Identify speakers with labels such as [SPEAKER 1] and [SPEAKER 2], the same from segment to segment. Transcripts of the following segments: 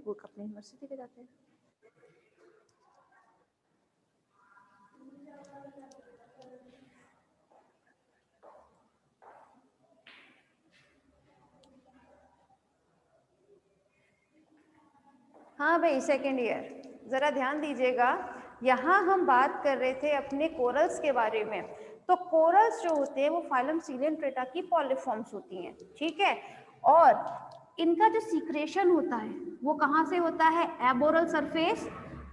[SPEAKER 1] वो अपनी यूनिवर्सिटी के जाते हैं। हाँ भाई सेकेंड ईयर, जरा ध्यान दीजिएगा, यहाँ हम बात कर रहे थे अपने कोरल्स के बारे में। तो कोरल्स जो होते हैं वो फाइलम सीलेंट्रेटा की पॉलीफॉर्म्स होती हैं, ठीक है। और इनका जो सीक्रेशन होता है वो कहाँ से होता है, एबोरल सरफेस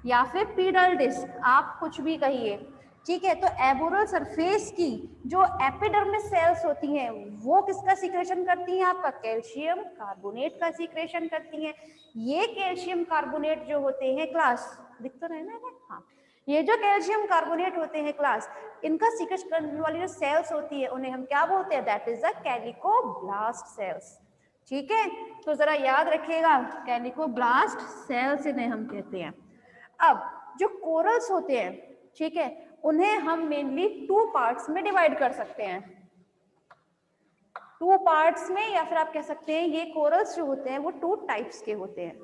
[SPEAKER 1] या फिर पीडल डिस्क, आप कुछ भी कहिए, ठीक है। तो एबोरल सरफेस की जो एपिडर्मिस सेल्स होती हैं वो किसका सीक्रेशन करती हैं, आपका कैल्शियम कार्बोनेट का सीक्रेशन करती हैं। ये कैल्शियम कार्बोनेट जो होते हैं क्लास, दिख तो रहे ना, हाँ, ये जो कैल्शियम कार्बोनेट होते हैं क्लास, इनका सीक्रेट करने वाली जो सेल्स होती है उन्हें हम क्या बोलते हैं, दैट इज द कैलिकोब्लास्ट सेल्स, ठीक है। तो जरा याद रखिएगा, कैलिकोब्लास्ट सेल्स इन्हें हम कहते हैं। अब जो कोरल्स होते हैं, ठीक है, उन्हें हम मेनली 2 पार्ट्स में डिवाइड कर सकते हैं, 2 पार्ट्स में, या फिर आप कह सकते हैं ये कोरल्स जो होते हैं वो 2 टाइप्स के होते हैं,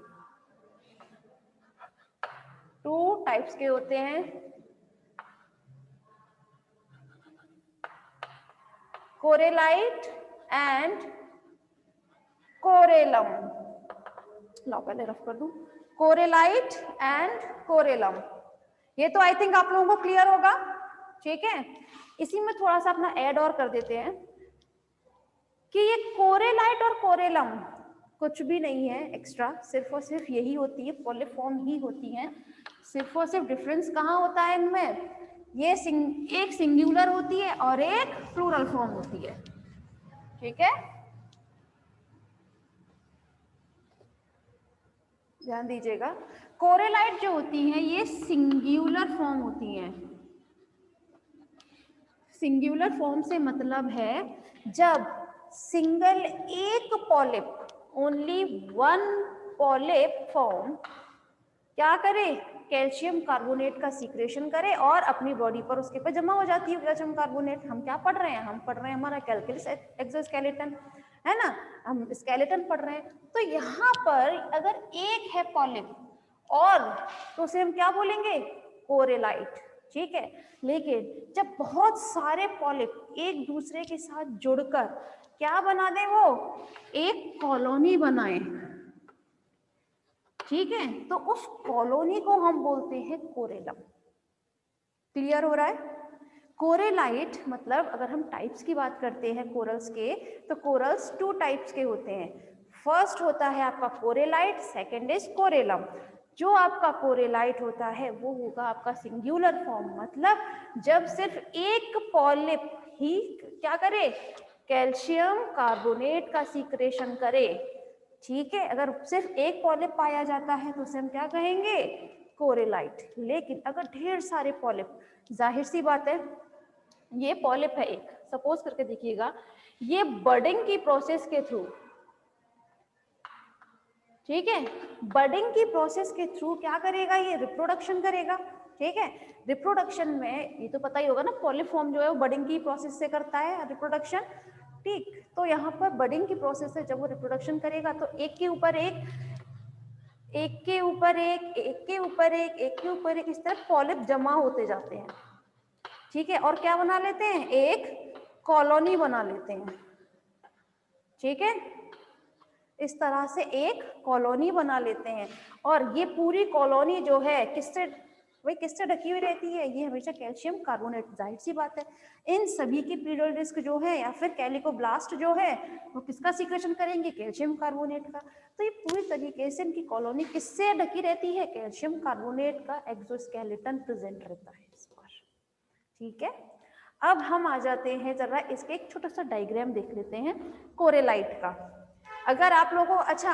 [SPEAKER 1] 2 टाइप्स के होते हैं। कोरेलाइट एंड कोरेलम, लो पहले रफ कर दूं, कोरेलाइट एंड कोरेलम, ये तो आई थिंक आप लोगों को क्लियर होगा, ठीक है। इसी में थोड़ा सा अपना ऐड और कर देते हैं कि ये कोरेलाइट और कोरेलम कुछ भी नहीं है एक्स्ट्रा, सिर्फ और सिर्फ यही होती है, पॉलीफॉर्म ही होती है। सिर्फ और सिर्फ डिफरेंस कहाँ होता है इनमें, ये एक सिंगुलर होती है और एक प्लूरल फॉर्म होती है, ठीक है। ध्यान दीजिएगा, कोरेलाइट जो होती हैं ये सिंगुलर फॉर्म होती हैं। सिंगुलर फॉर्म से मतलब है जब सिंगल एक polyp, only one polyp form क्या करे, कैल्शियम कार्बोनेट का सीक्रेशन करे और अपनी बॉडी पर उसके पर जमा हो जाती है कैल्शियम कार्बोनेट। हम क्या पढ़ रहे हैं, हम पढ़ रहे हैं हमारा कैल्कुलस एक्सोस्केलेटन, है ना, हम स्केलेटन पढ़ रहे हैं। तो यहाँ पर अगर एक है पॉलिप और, तो उसे हम क्या बोलेंगे, कोरेलाइट, ठीक है। लेकिन जब बहुत सारे पॉलिप एक दूसरे के साथ जुड़कर क्या बना दें, वो एक कॉलोनी बनाए, ठीक है, तो उस कॉलोनी को हम बोलते हैं कोरेलम। क्लियर हो रहा है। कोरेलाइट मतलब अगर हम टाइप्स की बात करते हैं कोरल्स के, तो कोरल्स 2 टाइप्स के होते हैं। फर्स्ट होता है आपका कोरेलाइट, सेकंड इज कोरेलम। जो आपका कोरेलाइट होता है वो होगा आपका सिंगुलर फॉर्म, मतलब जब सिर्फ एक पॉलिप ही क्या करे, कैल्शियम कार्बोनेट का सीक्रेशन करे, ठीक है। अगर सिर्फ एक पॉलिप पाया जाता है तो उसे हम क्या कहेंगे, कोरेलाइट। लेकिन अगर ढेर सारे पॉलिप, जाहिर सी बात है ये पॉलिप है एक, सपोज करके देखिएगा, ये बडिंग की प्रोसेस के थ्रू, ठीक है, बडिंग की प्रोसेस के थ्रू क्या करेगा, ये रिप्रोडक्शन करेगा, ठीक है। रिप्रोडक्शन में ये तो पता ही होगा ना, पॉलीफॉर्म जो है वो बडिंग की प्रोसेस से करता है रिप्रोडक्शन, ठीक। तो यहाँ पर बडिंग की प्रोसेस से जब वो रिप्रोडक्शन करेगा तो एक के ऊपर एक, एक के ऊपर एक, एक के ऊपर एक, एक के ऊपर एक, इस तरह पॉलिप जमा होते जाते हैं, ठीक है। और क्या बना लेते हैं, एक कॉलोनी बना लेते हैं, ठीक है। इस तरह से एक कॉलोनी बना लेते हैं। और ये पूरी कॉलोनी जो है किससे, वही किससे ढकी हुई रहती है, ये हमेशा कैल्शियम कार्बोनेट, जाहिर सी बात है। इन सभी की पीडल डिस्क जो है या फिर कैलिकोब्लास्ट जो है वो किसका सीक्रेशन करेंगे, कैल्शियम कार्बोनेट का। तो ये पूरी तरीके से इनकी कॉलोनी किससे ढकी रहती है, कैल्शियम कार्बोनेट का एक्सोस्केलेटन प्रेजेंट रहता है इस पर, ठीक है। अब हम आ जाते हैं जरा इसके एक छोटा सा डायग्राम देख लेते हैं कोरेलाइट का। अगर आप लोगों को, अच्छा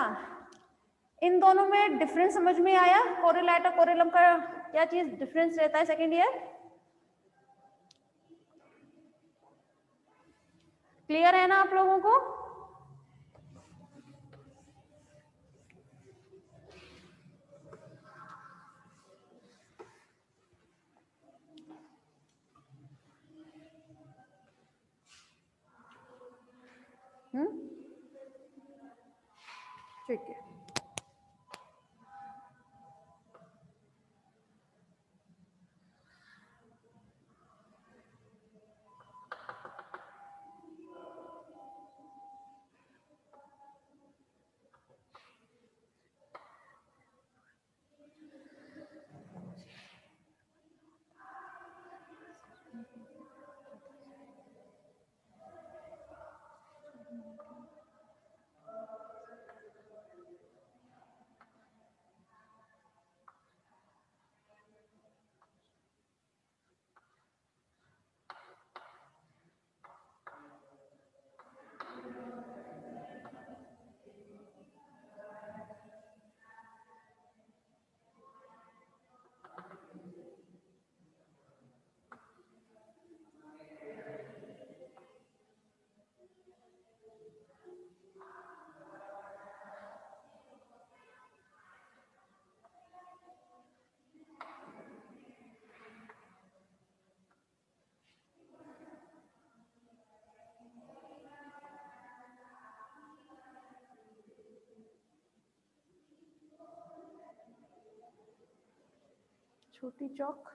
[SPEAKER 1] इन दोनों में डिफरेंस समझ में आया, कोरेलाइट और कोरेलम का क्या चीज डिफरेंस रहता है सेकेंड ईयर, क्लियर है ना आप लोगों को। ठीक है, छोटी चौक।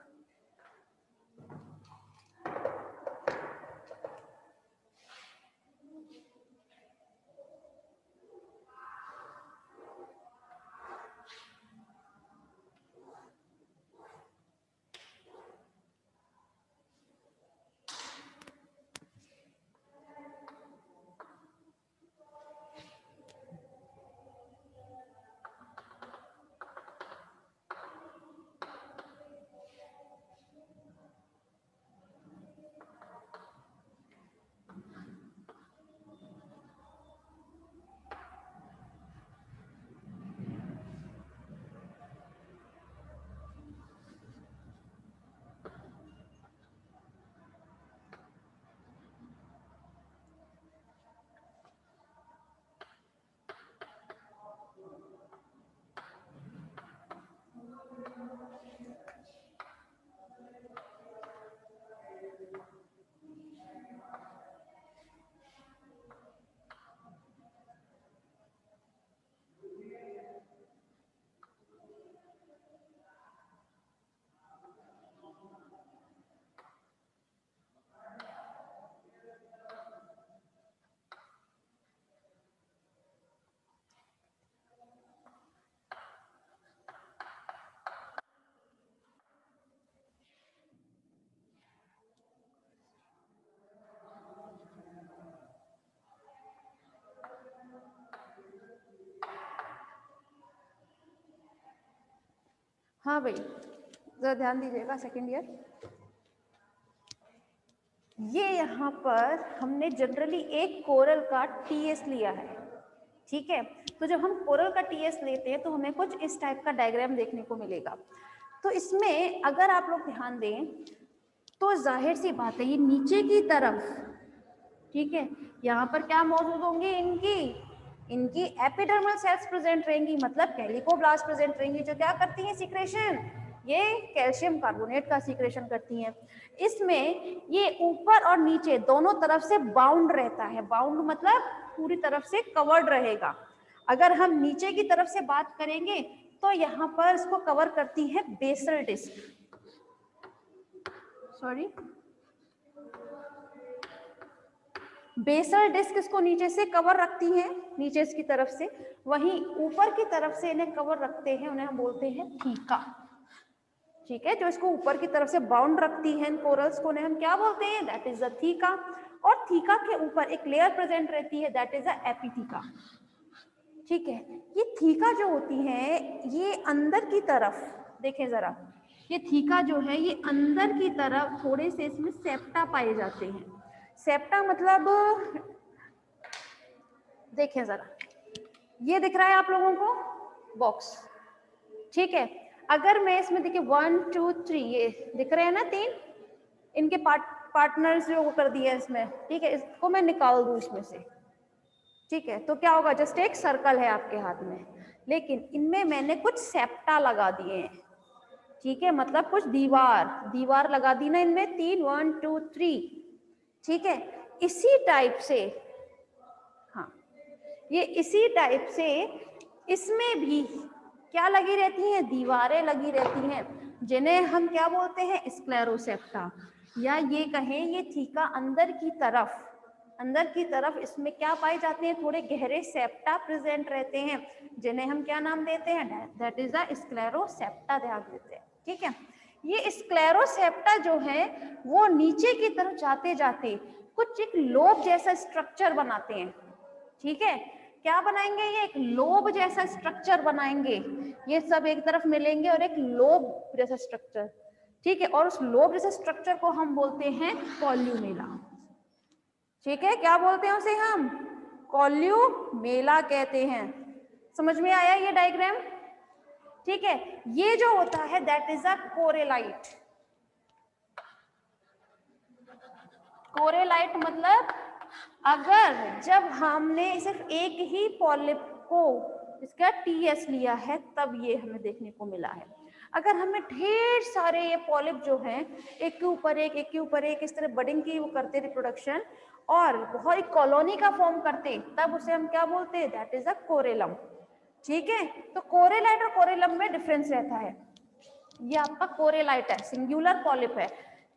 [SPEAKER 1] हाँ भाई, जरा ध्यान दीजिएगा सेकेंड ईयर। ये यहाँ पर हमने जनरली एक कोरल का टीएस लिया है, ठीक है। तो जब हम कोरल का टीएस लेते हैं तो हमें कुछ इस टाइप का डायग्राम देखने को मिलेगा। तो इसमें अगर आप लोग ध्यान दें तो जाहिर सी बात है ये नीचे की तरफ, ठीक है, यहाँ पर क्या मौजूद होंगे, इनकी एपिडर्मल सेल्स प्रेजेंट रहेंगी, मतलब कैलिकोब्लास्ट प्रेजेंट रहेंगी, जो क्या करती हैं, सीक्रेशन, ये कैल्शियम कार्बोनेट का सीक्रेशन करती हैं। इसमें ये ऊपर और नीचे दोनों तरफ से बाउंड रहता है, बाउंड मतलब पूरी तरफ से कवर्ड रहेगा। अगर हम नीचे की तरफ से बात करेंगे तो यहाँ पर इसको कवर करती है बेसल डिस्क, बेसल डिस्क इसको नीचे से कवर रखती है, नीचे इसकी तरफ से, वहीं ऊपर की तरफ से इन्हें कवर रखते हैं, उन्हें हम बोलते हैं थीका, ठीक है। जो इसको ऊपर की तरफ से बाउंड रखती है कोरल्स को, उन्हें हम क्या बोलते हैं, दैट इज द थीका। और थीका के ऊपर एक लेयर प्रेजेंट रहती है, दैट इज द एपिथीका, ठीक है। ये थीका जो होती है ये अंदर की तरफ, देखें जरा, ये थीका जो है ये अंदर की तरफ थोड़े से इसमें सेप्टा पाए जाते हैं। सेप्टा मतलब, देखें जरा, ये दिख रहा है आप लोगों को बॉक्स, ठीक है। अगर मैं इसमें देखिए 1 2 3 ये दिख रहे हैं ना, 3 इनके पार्टनर्स जो कर दिए इसमें, ठीक है। इसको मैं निकाल दूं इसमें से, ठीक है, तो क्या होगा, जस्ट एक सर्कल है आपके हाथ में, लेकिन इनमें मैंने कुछ सेप्टा लगा दिए हैं, ठीक है, मतलब कुछ दीवार लगा दी ना इनमें, 3 1 2 3, ठीक है। इसी टाइप से, हाँ, ये इसी टाइप से इसमें भी क्या लगी रहती हैं, दीवारें लगी रहती हैं, जिन्हें हम क्या बोलते हैं, स्क्लेरोसेप्टा, या ये कहें ये थीका अंदर की तरफ इसमें क्या पाए जाते हैं, थोड़े गहरे सेप्टा प्रेजेंट रहते हैं, जिन्हें हम क्या नाम देते हैं, दैट इज द स्क्लेरोसेप्टा, ध्यान देते हैं, ठीक है। ये स्क्लेरोसेप्टा जो है वो नीचे की तरफ जाते जाते कुछ एक लोब जैसा स्ट्रक्चर बनाते हैं, ठीक है। क्या बनाएंगे, ये एक लोब जैसा स्ट्रक्चर बनाएंगे, ये सब एक तरफ मिलेंगे और एक लोब जैसा स्ट्रक्चर, ठीक है। और उस लोब जैसे स्ट्रक्चर को हम बोलते हैं कॉल्यूमेला, ठीक है। क्या बोलते हैं उसे हम, कॉल्यूमेला कहते हैं। समझ में आया ये डायग्राम, ठीक है। ये जो होता है दैट इज अ कोरेलाइट, कोरेलाइट मतलब अगर जब हमने सिर्फ एक ही पॉलिप को इसका टीएस लिया है तब ये हमें देखने को मिला है। अगर हमें ढेर सारे ये पॉलिप जो हैं एक के ऊपर एक इस तरह बडिंग की वो करते रिप्रोडक्शन और बहुत एक कॉलोनी का फॉर्म करते, तब उसे हम क्या बोलते हैं, दैट इज अ कोरेलम, ठीक है। तो कोरेलाइट और कोरेलम में डिफरेंस रहता है, ये आपका कोरेलाइट है, सिंगुलर पॉलिप है।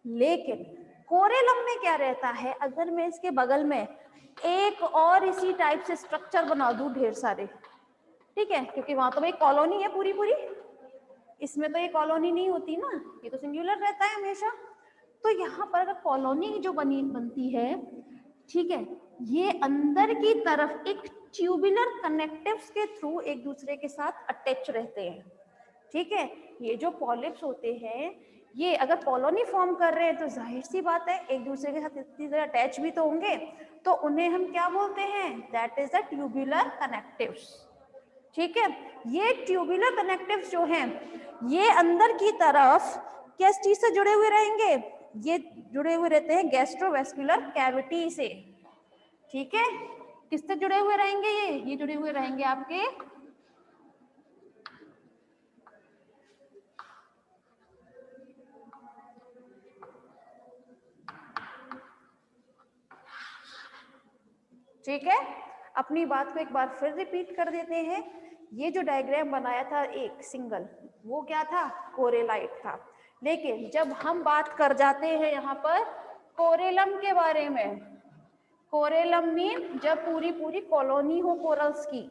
[SPEAKER 1] लेकिन कोरेलम में क्या रहता है, अगर मैं इसके बगल में एक और इसी टाइप से स्ट्रक्चर बना दूं ढेर सारे, ठीक है, क्योंकि वहां तो भाई कॉलोनी है पूरी पूरी, इसमें तो ये कॉलोनी नहीं होती ना, ये तो सिंगुलर रहता है हमेशा। तो यहाँ पर अगर कॉलोनी जो बनती है, ठीक है, ये अंदर की तरफ एक ट्यूबुलर कनेक्टिव्स के थ्रू एक दूसरे के साथ अटैच रहते हैं, ठीक है। ये जो पॉलिप्स होते हैं, ये अगर कॉलोनी फॉर्म कर रहे हैं तो जाहिर सी बात है एक दूसरे के साथ इतनी तरह अटैच भी तो होंगे, तो उन्हें हम क्या बोलते हैं, that is the tubular connectives, ठीक है। ये ट्यूबुलर कनेक्टिव्स जो हैं, ये अंदर की तरफ किस चीज से जुड़े हुए रहेंगे, ये जुड़े हुए रहते हैं गैस्ट्रोवेस्कुलर कैविटी से, ठीक है। किससे जुड़े हुए रहेंगे, ये जुड़े हुए रहेंगे आपके ठीक है। अपनी बात को एक बार फिर रिपीट कर देते हैं। ये जो डायग्राम बनाया था एक सिंगल, वो क्या था, कोरेलाइट था। लेकिन जब हम बात कर जाते हैं यहाँ पर कोरेलम के बारे में, कोरेलम मीन जब पूरी पूरी कॉलोनी हो कोरल्स की,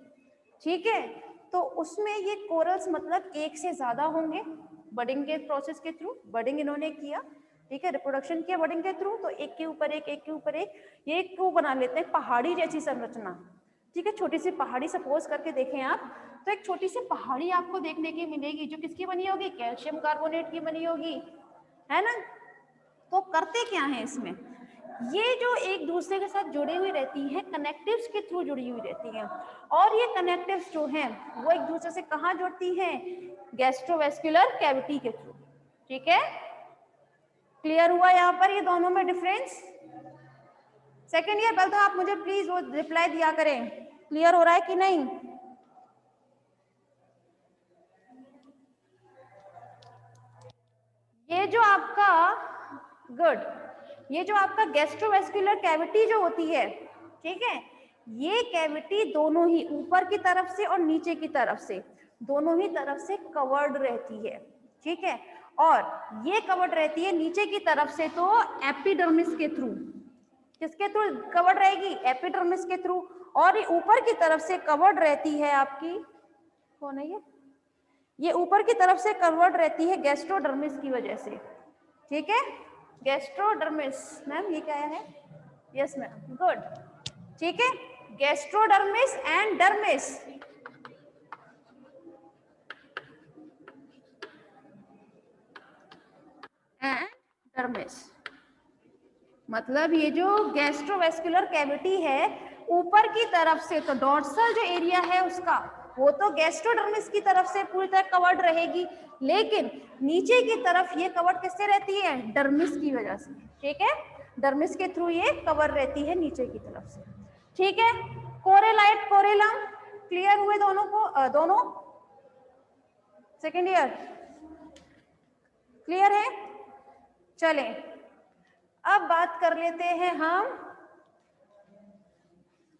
[SPEAKER 1] ठीक है, तो उसमें ये कोरल्स मतलब एक से ज्यादा होंगे बडिंग के प्रोसेस के थ्रू, बडिंग इन्होंने किया, ठीक है, रिप्रोडक्शन किया बडिंग के थ्रू, तो एक के ऊपर एक, एक के ऊपर एक, ये एक वो बना लेते हैं पहाड़ी जैसी संरचना, ठीक है। छोटी सी पहाड़ी सपोज करके देखें आप, तो एक छोटी सी पहाड़ी आपको देखने की मिलेगी, जो किसकी बनी होगी, कैल्शियम कार्बोनेट की बनी होगी, है ना। तो करते क्या है इसमें, ये जो एक दूसरे के साथ जुड़ी हुई रहती है, कनेक्टिव्स के थ्रू जुड़ी हुई रहती हैं, और ये कनेक्टिव्स जो हैं वो एक दूसरे से कहाँ जुड़ती हैं, गैस्ट्रोवेस्कुलर कैविटी के थ्रू, ठीक है। क्लियर हुआ यहाँ पर ये दोनों में डिफरेंस। सेकेंड ईयर पहले तो आप मुझे प्लीज वो रिप्लाई दिया करें, क्लियर हो रहा है कि नहीं। ये जो आपका गुड, ये जो आपका गैस्ट्रोवेस्कुलर कैविटी जो होती है, ठीक है, ये कैविटी दोनों ही ऊपर की तरफ से और नीचे की तरफ से, दोनों ही तरफ से कवर्ड रहती है, ठीक है। और ये कवर्ड रहती है नीचे की तरफ से तो एपिडर्मिस के थ्रू, किसके थ्रू कवर्ड रहेगी, एपिडर्मिस के थ्रू, और ये ऊपर की तरफ से कवर्ड रहती है आपकी, कौन है ये ऊपर की तरफ से कवर्ड रहती है गैस्ट्रोडर्मिस की वजह से, ठीक है। गैस्ट्रोडर्मिस मैम ये क्या है, यस मैम, गुड, ठीक है। Gastrodermis and dermis, and dermis, मतलब ये जो गैस्ट्रोवेस्कुलर कैविटी है ऊपर की तरफ से, तो डॉर्सल जो एरिया है उसका, वो तो गैस्ट्रोडर्मिस की तरफ से पूरी तरह कवर्ड रहेगी, लेकिन नीचे की तरफ ये कवर्ड किससे रहती है, डर्मिस की वजह से, ठीक है। डर्मिस के थ्रू ये कवर रहती है नीचे की तरफ से, ठीक है। कोरेलाइट कोरेलम क्लियर हुए दोनों को, दोनों सेकेंड ईयर क्लियर है। चलें अब बात कर लेते हैं हम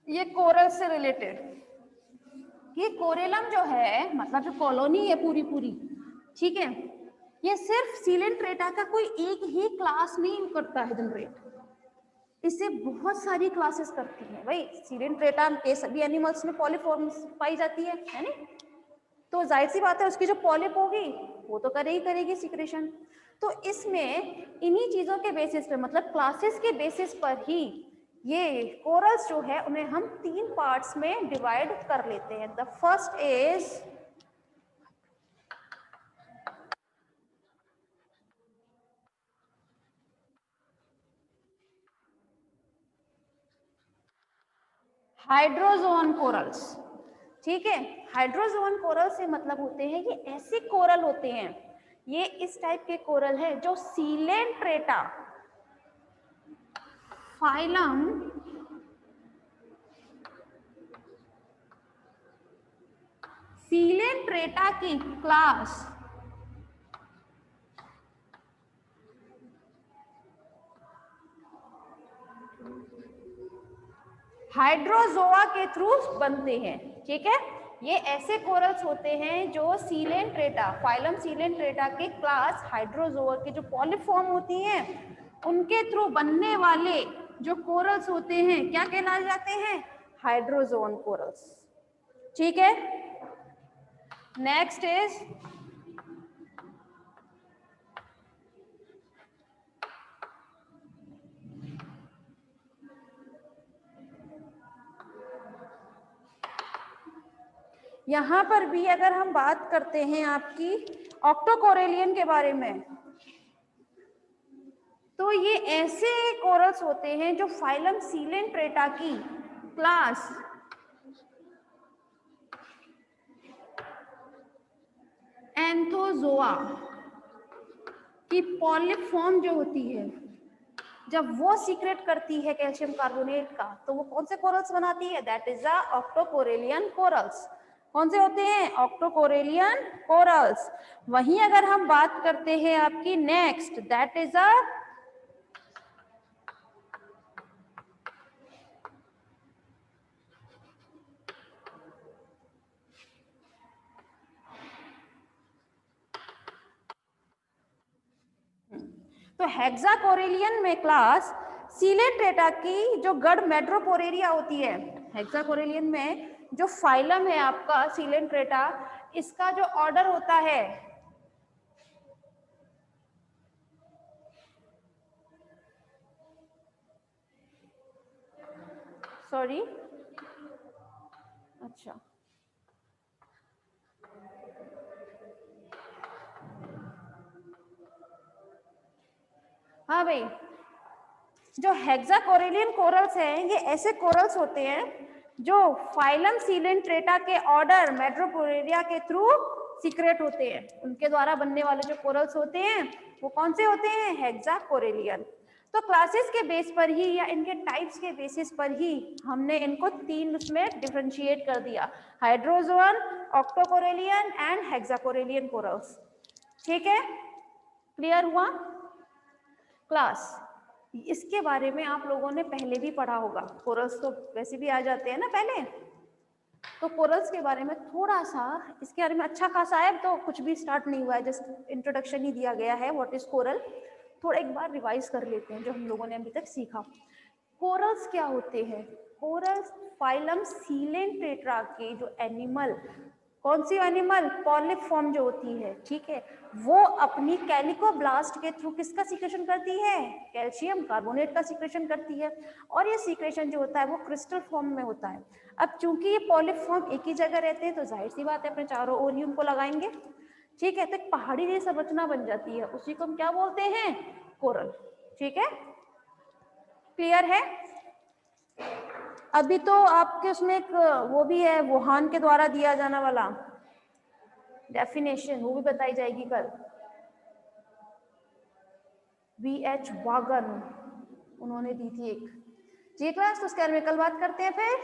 [SPEAKER 1] ये कोरल से रिलेटेड। ये कोरेलम जो है मतलब जो कॉलोनी है पूरी पूरी, ठीक है, ये सिर्फ सीलेंट्रेटा का कोई एक ही क्लास नहीं करता है जनरेट, इससे बहुत सारी क्लासेस करती है। भाई सीलेंट्रेटा के सभी एनिमल्स में पॉलीफॉर्म्स पाई जाती है नहीं, तो जाहिर सी बात है उसकी जो पॉलिप होगी वो तो करेगी सिक्रेशन। तो इसमें इन्हीं चीजों के बेसिस पे मतलब क्लासेस के बेसिस पर ही ये कोरल्स जो है उन्हें हम 3 पार्ट्स में डिवाइड कर लेते हैं। The first is hydrazone corals, ठीक है। हाइड्रोजोन कोरल से मतलब होते हैं ये ऐसे कोरल होते हैं, ये इस टाइप के कोरल है जो सीलेंट्रेटा फाइलम सीलेंट्रेटा की क्लास हाइड्रोजोआ के थ्रू बनते हैं, ठीक है। ये ऐसे कोरल्स होते हैं जो सीलेंट्रेटा, फाइलम सीलेंट्रेटा के क्लास हाइड्रोजोआ के जो पॉलीफॉर्म होती हैं उनके थ्रू बनने वाले जो कोरल्स होते हैं क्या कहलाए जाते हैं? Hydrazone corals. ठीक है, नेक्स्ट इज यहां पर भी अगर हम बात करते हैं आपकी ऑक्टोकोरेलियन के बारे में, तो ये ऐसे कोरल्स होते हैं जो फाइलम सीलेंट्रेटा की क्लास एंथोजोआ की पॉलीफॉर्म जो होती है, जब वो सीक्रेट करती है कैल्शियम कार्बोनेट का, तो वो कौन से कोरल्स बनाती है? That is the octocorallian corals. कौन से होते हैं? Octocorallian corals. वहीं अगर हम बात करते हैं आपकी नेक्स्ट, दैट इज अ तो हेक्साकोरेलियन में क्लास सीलेट्रेटा की जो गढ़ मेट्रोपोरेरिया होती है, हेक्साकोरेलियन में जो फाइलम है आपका सीलेंट्रेटा, इसका जो ऑर्डर होता है सॉरी अच्छा हाँ भाई, जो हेक्साकोरेलियन कोरल्स हैं ये ऐसे कोरल्स होते हैं जो फाइलम सीलेंट्रेटा के ऑर्डर मेट्रोपोरेरिया के थ्रू सीक्रेट होते हैं। उनके द्वारा बनने वाले जो कोरल्स होते हैं वो कौन से होते हैं? हेक्साकोरेलियन। तो क्लासेस के बेस पर ही या इनके टाइप्स के बेसिस पर ही हमने इनको तीन उसमें डिफरेंशिएट कर दिया, हाइड्रोजोअन, ऑक्टोकोरेलियन एंड हेक्साकोरेलियन कोरल्स। ठीक है, क्लियर हुआ? क्लास इसके बारे में आप लोगों ने पहले भी पढ़ा होगा, कोरल्स तो वैसे भी आ जाते हैं ना पहले, तो कोरल्स के बारे में थोड़ा सा इसके बारे में अच्छा खासा है, तो कुछ भी स्टार्ट नहीं हुआ है, जस्ट इंट्रोडक्शन ही दिया गया है व्हाट इज कोरल। थोड़ा एक बार रिवाइज कर लेते हैं जो हम लोगों ने अभी तक सीखा। कोरल्स क्या होते हैं? कोरल्स फाइलम सीलेंट्रेटा के जो एनिमल, कौन सी एनिमल? पॉलीफॉर्म जो होती है, ठीक है, वो अपनी कैलिकोब्लास्ट के थ्रू किसका सीक्रेशन करती है? कैल्शियम कार्बोनेट का सीक्रेशन करती है। और ये सीक्रेशन जो होता है वो क्रिस्टल फॉर्म में होता है। अब चूंकि ये पॉलीफॉर्म एक ही जगह रहते हैं तो जाहिर सी बात है अपने चारों ओर ही उनको लगाएंगे। ठीक है, तो एक पहाड़ी जैसी संरचना बन जाती है, उसी को हम क्या बोलते हैं? कोरल। ठीक है, क्लियर है? अभी तो आपके उसमें एक वो भी है, वुहान के द्वारा दिया जाने वाला डेफिनेशन, वो भी बताई जाएगी कल। VH वागन उन्होंने दी थी एक। जी क्लास, तो उसके बारे में कल बात करते हैं फिर।